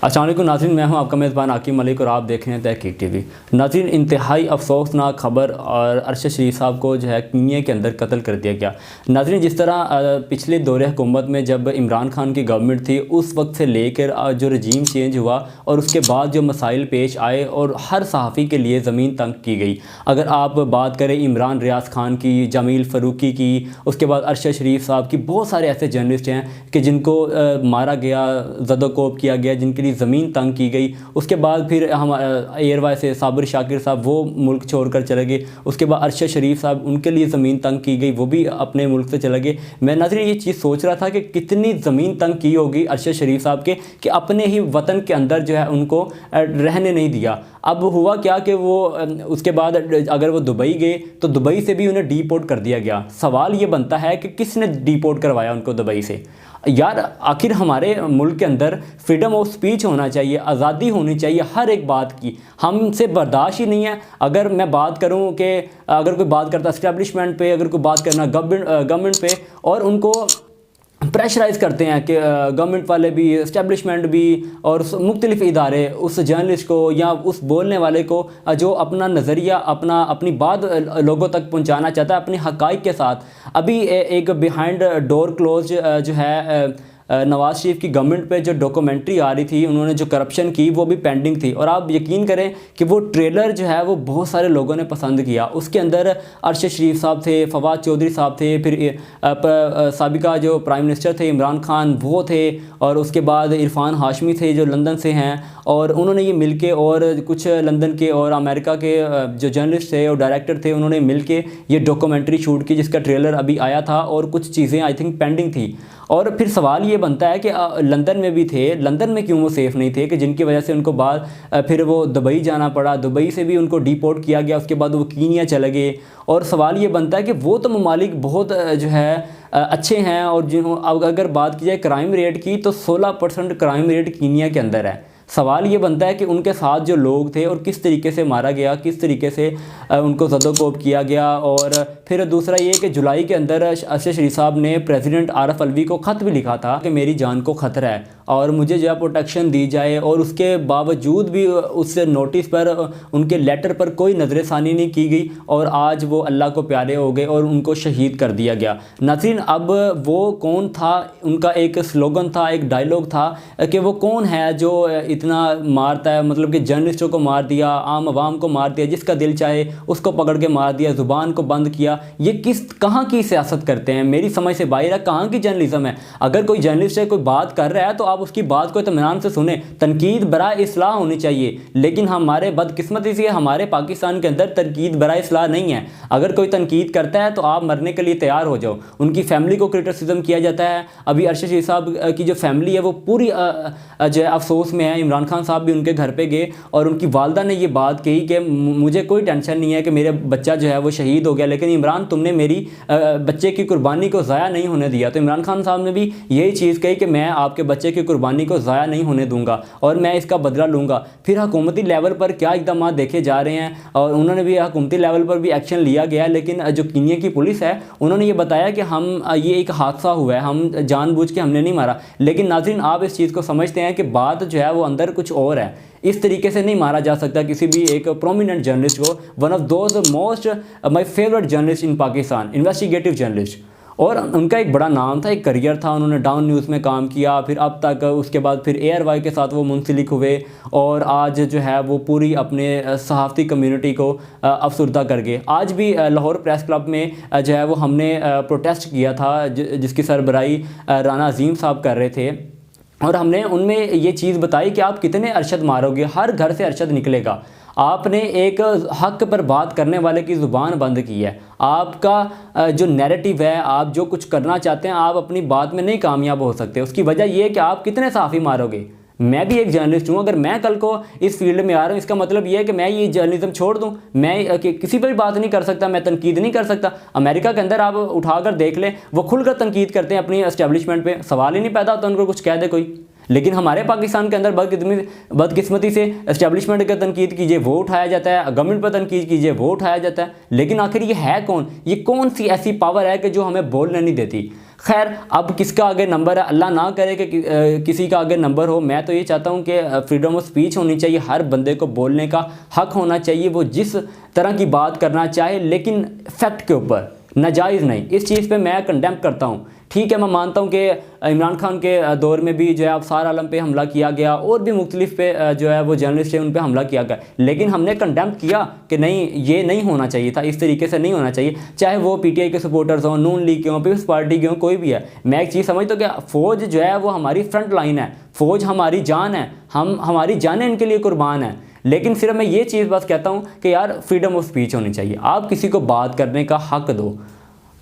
अस्सलाम वालेकुम नाज़रीन, मैं हूं आपका मेज़बान आकिब मलिक और आप देख रहे हैं तहकीक टीवी। नाज़रीन, इंतहाई अफसोसनाक खबर और अरशद शरीफ साहब को जो है कीनिया के अंदर कत्ल कर दिया गया। नाज़रीन, जिस तरह पिछले दौरे हुकूमत में जब इमरान खान की गवर्नमेंट थी उस वक्त से लेकर जो रजीम चेंज हुआ और उसके बाद जो मसाइल पेश आए और हर सहाफ़ी के लिए ज़मीन तंग की गई। अगर आप बात करें इमरान रियाज खान की, जमील फ़ारूकी की, उसके बाद अरशद शरीफ साहब की, बहुत सारे ऐसे जर्नलिस्ट हैं कि जिनको मारा गया, ज़दोकोब किया गया, जिनके ज़मीन तंग की गई। उसके बाद फिर हम एयरवाई से साबिर शाकिर साहब वो मुल्क छोड़कर चले गए। उसके बाद अरशद शरीफ साहब, उनके लिए ज़मीन तंग की गई, वो भी अपने मुल्क से चले गए। मैं नाज़रीन ये चीज़ सोच रहा था कि कितनी ज़मीन तंग की होगी अरशद शरीफ साहब के कि अपने ही वतन के अंदर जो है उनको रहने नहीं दिया। अब हुआ क्या कि वो उसके बाद अगर वो दुबई गए तो दुबई से भी उन्हें डीपोर्ट कर दिया गया। सवाल ये बनता है कि किसने डीपोर्ट करवाया उनको दुबई से? यार, आखिर हमारे मुल्क के अंदर फ्रीडम ऑफ स्पीच होना चाहिए, आज़ादी होनी चाहिए हर एक बात की। हमसे बर्दाश्त ही नहीं है। अगर मैं बात करूं कि अगर कोई बात करता इस्टेब्लिशमेंट पे, अगर कोई बात करना गवर्नमेंट पे, और उनको प्रेशराइज़ करते हैं कि गवर्नमेंट वाले भी, इस्टेब्लिशमेंट भी और मुख्तलिफ़ इदारे उस जर्नलिस्ट को या उस बोलने वाले को जो अपना नज़रिया, अपनी बात लोगों तक पहुंचाना चाहता है अपने हक़ाइक़ के साथ। अभी एक बिहाइंड डोर क्लोज जो है नवाज़ शरीफ की गवर्नमेंट पे जो डॉक्यूमेंट्री आ रही थी, उन्होंने जो करप्शन की वो भी पेंडिंग थी। और आप यकीन करें कि वो ट्रेलर जो है वो बहुत सारे लोगों ने पसंद किया। उसके अंदर अरशद शरीफ साहब थे, फवाद चौधरी साहब थे, फिर साबिका जो प्राइम मिनिस्टर थे इमरान खान वो थे, और उसके बाद इरफान हाशमी थे जो लंदन से हैं। और उन्होंने ये मिलके और कुछ लंदन के और अमेरिका के जो जर्नलिस्ट थे और डायरेक्टर थे, उन्होंने मिलके ये डॉक्यूमेंट्री शूट की जिसका ट्रेलर अभी आया था और कुछ चीज़ें आई थिंक पेंडिंग थी। और फिर सवाल ये बनता है कि लंदन में भी थे, लंदन में क्यों वो सेफ़ नहीं थे कि जिनकी वजह से उनको बाद फिर वो दुबई जाना पड़ा, दुबई से भी उनको डिपोर्ट किया गया, उसके बाद वो कीनिया चले गए। और सवाल ये बनता है कि वो तो ममालिक बहुत जो है अच्छे हैं, और अगर बात की जाए क्राइम रेट की तो 16% क्राइम रेट कीनिया के अंदर है। सवाल ये बनता है कि उनके साथ जो लोग थे और किस तरीके से मारा गया, किस तरीके से उनको ज़दोकोब किया गया। और फिर दूसरा ये कि जुलाई के अंदर अरशद शरीफ साहब ने प्रेसिडेंट आरफ अलवी को ख़त भी लिखा था कि मेरी जान को ख़तरा है और मुझे जो है प्रोटेक्शन दी जाए, और उसके बावजूद भी उस नोटिस पर, उनके लेटर पर कोई नज़रसानी नहीं की गई और आज वो अल्लाह को प्यारे हो गए और उनको शहीद कर दिया गया। नाज़रीन, अब वो कौन था? उनका एक स्लोगन था, एक डायलॉग था कि वो कौन है जो इतना मारता है, मतलब कि जर्नलिस्टों को मार दिया, आम आवाम को मार दिया, जिसका दिल चाहे उसको पकड़ के मार दिया, ज़ुबान को बंद किया। ये कहाँ की सियासत करते हैं? मेरी समझ से बाहर है। कहाँ की जर्नलिज्म है? अगर कोई जर्नलिस्ट है, कोई बात कर रहा है तो आप उसकी बात को इत्मीनान से सुने। तनकीद बराए इस्लाह होनी चाहिए, लेकिन हमारे बदकिस्मती से हमारे पाकिस्तान के अंदर तनकीद बराए इस्लाह नहीं है। अगर कोई तनकीद करता है तो आप मरने के लिए तैयार हो जाओ। उनकी फैमिली को क्रिटिसिज्म किया जाता है। अभी अरशद शरीफ साहब की जो फैमिली है वो पूरी जो है अफसोस में है। इमरान खान साहब भी उनके घर पे गए और उनकी वालदा ने ये बात कही कि मुझे कोई टेंशन नहीं है कि मेरे बच्चा जो है वो शहीद हो गया, लेकिन इमरान तुमने मेरी बच्चे की कुर्बानी को ज़ाया नहीं होने दिया। तो इमरान खान साहब ने भी यही चीज़ कही कि मैं आपके बच्चे की कुर्बानी को ज़ाया नहीं होने दूंगा और मैं इसका बदला लूँगा। फिर हुकूमती लेवल पर क्या इक़दाम देखे जा रहे हैं, और उन्होंने भी हुकूमती लेवल पर भी एक्शन लिया गया है। लेकिन जो कीनिया की पुलिस है उन्होंने ये बताया कि हम ये एक हादसा हुआ है, हम जानबूझ के हमने नहीं मारा। लेकिन नाज़रीन, आप इस चीज़ को समझते हैं कि बात जो है वो अंदर कुछ और है। इस तरीके से नहीं मारा जा सकता किसी भी एक प्रोमिनेंट जर्नलिस्ट को। One of those most my favourite journalist in Pakistan, investigative journalist. और उनका एक बड़ा नाम था, एक करियर था, उन्होंने डाउन न्यूज़ में काम किया, फिर अब तक उसके बाद फिर एयरवाई के साथ वो मुंसलिक हुए और आज जो है वो पूरी अपने सहाफ़ती कम्युनिटी को अफसरदा कर गए। आज भी लाहौर प्रेस क्लब में जो है वो हमने प्रोटेस्ट किया था जिसकी सरबराही राना अजीम साहब कर रहे थे, और हमने उनमें ये चीज़ बताई कि आप कितने अरशद मारोगे, हर घर से अरशद निकलेगा। आपने एक हक पर बात करने वाले की ज़ुबान बंद की है। आपका जो नैरेटिव है, आप जो कुछ करना चाहते हैं, आप अपनी बात में नहीं कामयाब हो सकते। उसकी वजह यह है कि आप कितने सहाफ़ी मारोगे। मैं भी एक जर्नलिस्ट हूँ। अगर मैं कल को इस फील्ड में आ रहा हूँ, इसका मतलब ये है कि मैं ये जर्नलिज्म छोड़ दूँ। मैं किसी पर भी बात नहीं कर सकता, मैं तनकीद नहीं कर सकता। अमेरिका के अंदर आप उठाकर देख लें, वो खुलकर तनकीद करते हैं अपनी एस्टेब्लिशमेंट पे, सवाल ही नहीं पैदा होता उनको कुछ कह दे कोई। लेकिन हमारे पाकिस्तान के अंदर बदकिस्मती से एस्टेब्लिशमेंट का तनकीद कीजिए वो उठाया जाता है, गवर्नमेंट पर तनकीद कीजिए वो उठाया जाता है। लेकिन आखिर ये है कौन? ये कौन सी ऐसी पावर है कि जो हमें बोलने नहीं देती? खैर अब किसका आगे नंबर है, अल्लाह ना करे कि किसी का आगे नंबर हो। मैं तो ये चाहता हूँ कि फ्रीडम ऑफ स्पीच होनी चाहिए, हर बंदे को बोलने का हक होना चाहिए, वो जिस तरह की बात करना चाहे, लेकिन फैक्ट के ऊपर, नाजायज़ नहीं। इस चीज़ पे मैं कंडेम करता हूँ। ठीक है, मैं मानता हूँ कि इमरान खान के दौर में भी जो है अफसार आलम पे हमला किया गया और भी मुख्तलिफ पे जो है वो जर्नलिस्ट है उन पे हमला किया गया, लेकिन हमने कंडेम किया कि नहीं, ये नहीं होना चाहिए था, इस तरीके से नहीं होना चाहिए, चाहे वो पीटीआई के सपोर्टर्स हों, नून लीग के हों, पीपल्स पार्टी के हों, कोई भी है। मैं एक चीज़ समझता हूँ कि फ़ौज जो है वो हमारी फ्रंट लाइन है, फ़ौज हमारी जान है, हमारी जानें इनके लिए कुर्बान है। लेकिन सिर्फ मैं ये चीज़ बस कहता हूँ कि यार फ्रीडम ऑफ स्पीच होनी चाहिए, आप किसी को बात करने का हक दो।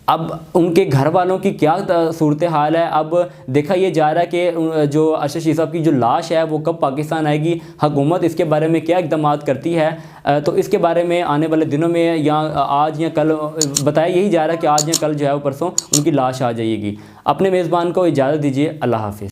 अब उनके घर वालों की क्या सूरत हाल है, अब देखा ये जा रहा है कि जो अरशद शीख साहब की जो लाश है वो कब पाकिस्तान आएगी, हुकूमत इसके बारे में क्या इक़दाम करती है, तो इसके बारे में आने वाले दिनों में या आज या कल बताया यही जा रहा है कि आज या कल जो है वो परसों उनकी लाश आ जाएगी। अपने मेज़बान को इजाज़त दीजिए, अल्लाह हाफ़िज़।